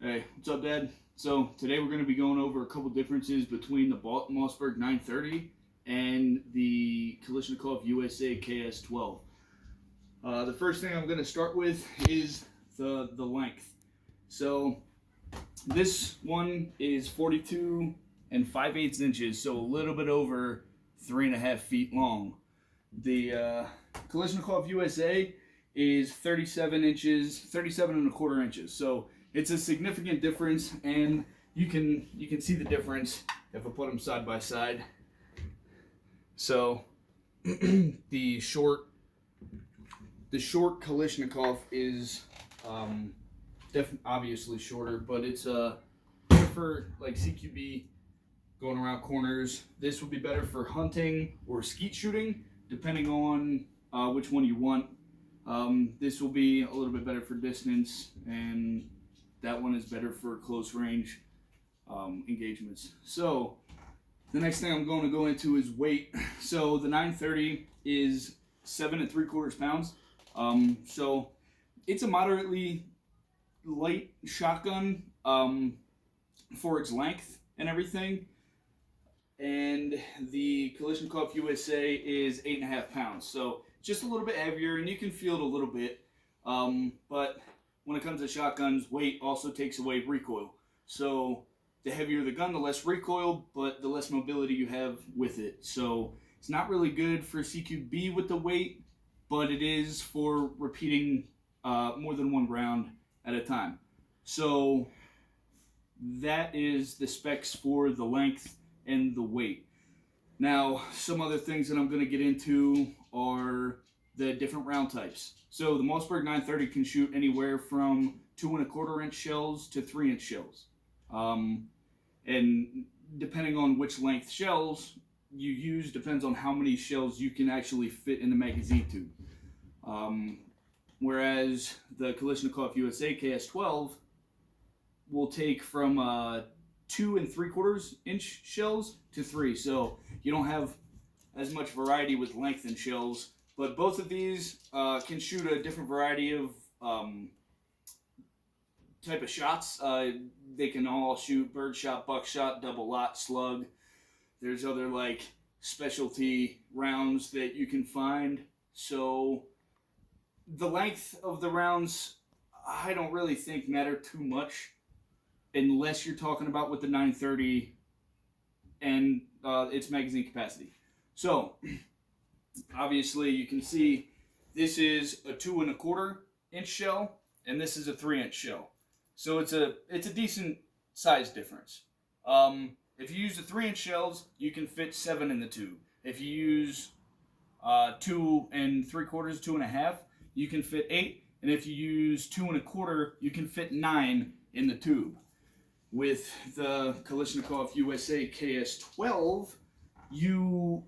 Hey, what's up, Dad? So today we're going to be going over a couple differences between the Mossberg 930 and the Kalashnikov USA ks-12. The first thing I'm going to start with is the length. So this one is 42 and 5/8 inches, so a little bit over 3.5 feet long. The Kalashnikov USA is 37 inches, 37 and 1/4 inches. So it's a significant difference, and you can see the difference if I put them side by side. So the short Kalashnikov is obviously shorter, but it's for like CQB going around corners. This would be better for hunting or skeet shooting, depending on which one you want. This will be a little bit better for distance, and that one is better for close range engagements. So the next thing I'm going to go into is weight. So the 930 is 7 3/4 pounds. So it's a moderately light shotgun for its length and everything. And the Kalashnikov USA is 8.5 pounds. So just a little bit heavier, and you can feel it a little bit. But when it comes to shotguns, weight also takes away recoil. So the heavier the gun, the less recoil, but the less mobility you have with it. So it's not really good for CQB with the weight, but it is for repeating more than one round at a time. So that is the specs for the length and the weight. Now, some other things that I'm going to get into are the different round types. So the Mossberg 930 can shoot anywhere from 2 1/4 inch shells to 3-inch shells. And depending on which length shells you use, depends on how many shells you can actually fit in the magazine tube. Whereas the Kalashnikov USA ks-12 will take from 2 3/4 inch shells to 3. So you don't have as much variety with length and shells. But both of these can shoot a different variety of type of shots. They can all shoot birdshot, buckshot, double lot, slug. There's other like specialty rounds that you can find. So the length of the rounds, I don't really think matter too much, unless you're talking about with the 930 and its magazine capacity. So obviously you can see this is a 2 1/4 inch shell, and this is a 3-inch shell. So it's a decent size difference. If you use the 3-inch shells, you can fit 7 in the tube. If you use 2 3/4, 2.5, you can fit 8. And if you use 2 1/4, you can fit 9 in the tube. With the Kalashnikov USA ks-12, you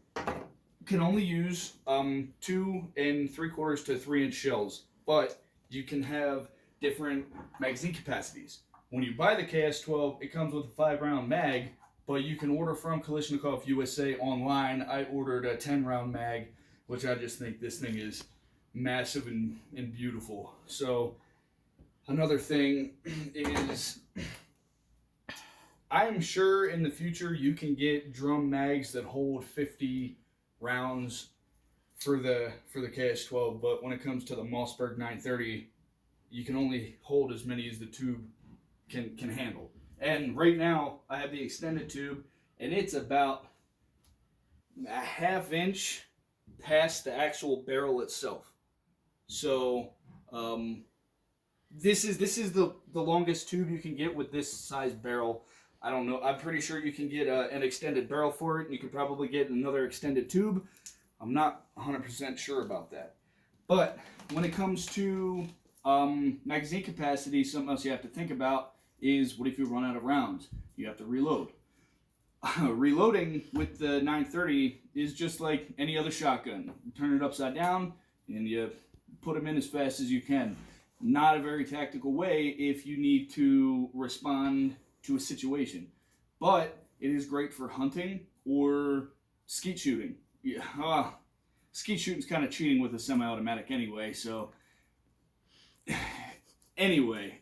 can only use 2 3/4 to 3-inch shells, but you can have different magazine capacities. When you buy the ks-12, it comes with a 5-round mag, but you can order from Kalashnikov USA online. I ordered a 10-round mag, which I just think this thing is massive and beautiful. So another thing is, I'm sure in the future you can get drum mags that hold 50 rounds for the ks-12, but when it comes to the Mossberg 930, you can only hold as many as the tube can handle. And right now I have the extended tube, and it's about a 1/2 inch past the actual barrel itself. So this is the longest tube you can get with this size barrel. I don't know. I'm pretty sure you can get an extended barrel for it, and you could probably get another extended tube. I'm not 100% sure about that. But when it comes to magazine capacity, something else you have to think about is, what if you run out of rounds? You have to reload. Reloading with the 930 is just like any other shotgun. You turn it upside down, and you put them in as fast as you can. Not a very tactical way if you need to respond to a situation, but it is great for hunting or skeet shooting. Yeah, skeet shooting's kind of cheating with a semi-automatic anyway. So anyway,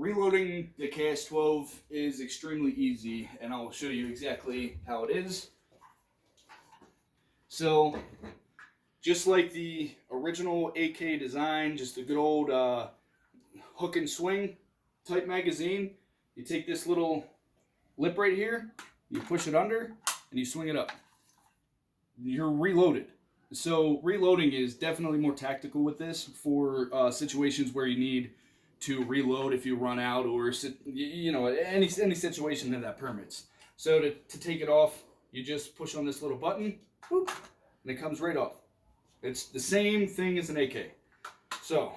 reloading the ks-12 is extremely easy, and I'll show you exactly how it is. So, just like the original AK design, just a good old hook and swing type magazine, you take this little lip right here, you push it under, and you swing it up. You're reloaded. So reloading is definitely more tactical with this for situations where you need to reload if you run out, or any situation that permits. So to take it off, you just push on this little button, whoop, and it comes right off. It's the same thing as an AK. So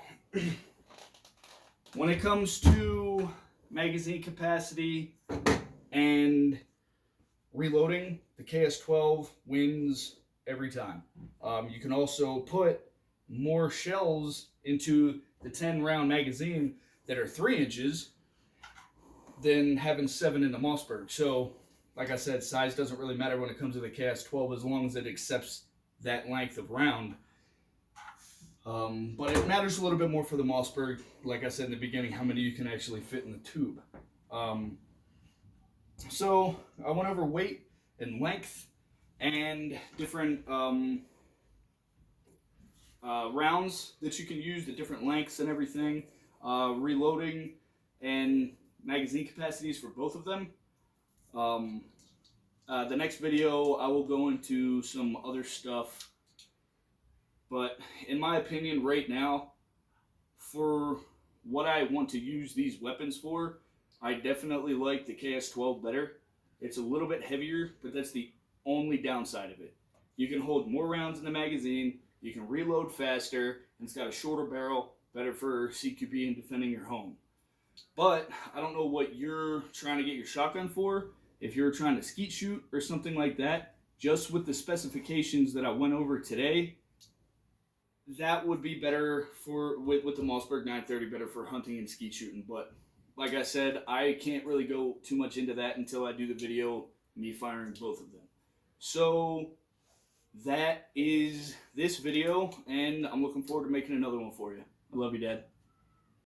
when it comes to magazine capacity and reloading, the ks-12 wins every time. You can also put more shells into the 10-round magazine that are 3 inches than having 7 in the Mossberg. So, like I said, size doesn't really matter when it comes to the ks-12 as long as it accepts that length of round. But it matters a little bit more for the Mossberg, like I said in the beginning, how many you can actually fit in the tube. So I went over weight and length and different rounds that you can use, the different lengths and everything, reloading and magazine capacities for both of them. The next video I will go into some other stuff, but in my opinion right now, for what I want to use these weapons for, I definitely like the ks-12 better. It's a little bit heavier, but that's the only downside of it. You can hold more rounds in the magazine, you can reload faster, and it's got a shorter barrel, better for CQB and defending your home. But I don't know what you're trying to get your shotgun for. If you're trying to skeet shoot or something like that, just with the specifications that I went over today, that would be better for with the Mossberg 930, better for hunting and skeet shooting. But like I said, I can't really go too much into that until I do the video me firing both of them. So that is this video, and I'm looking forward to making another one for you. I love you, Dad.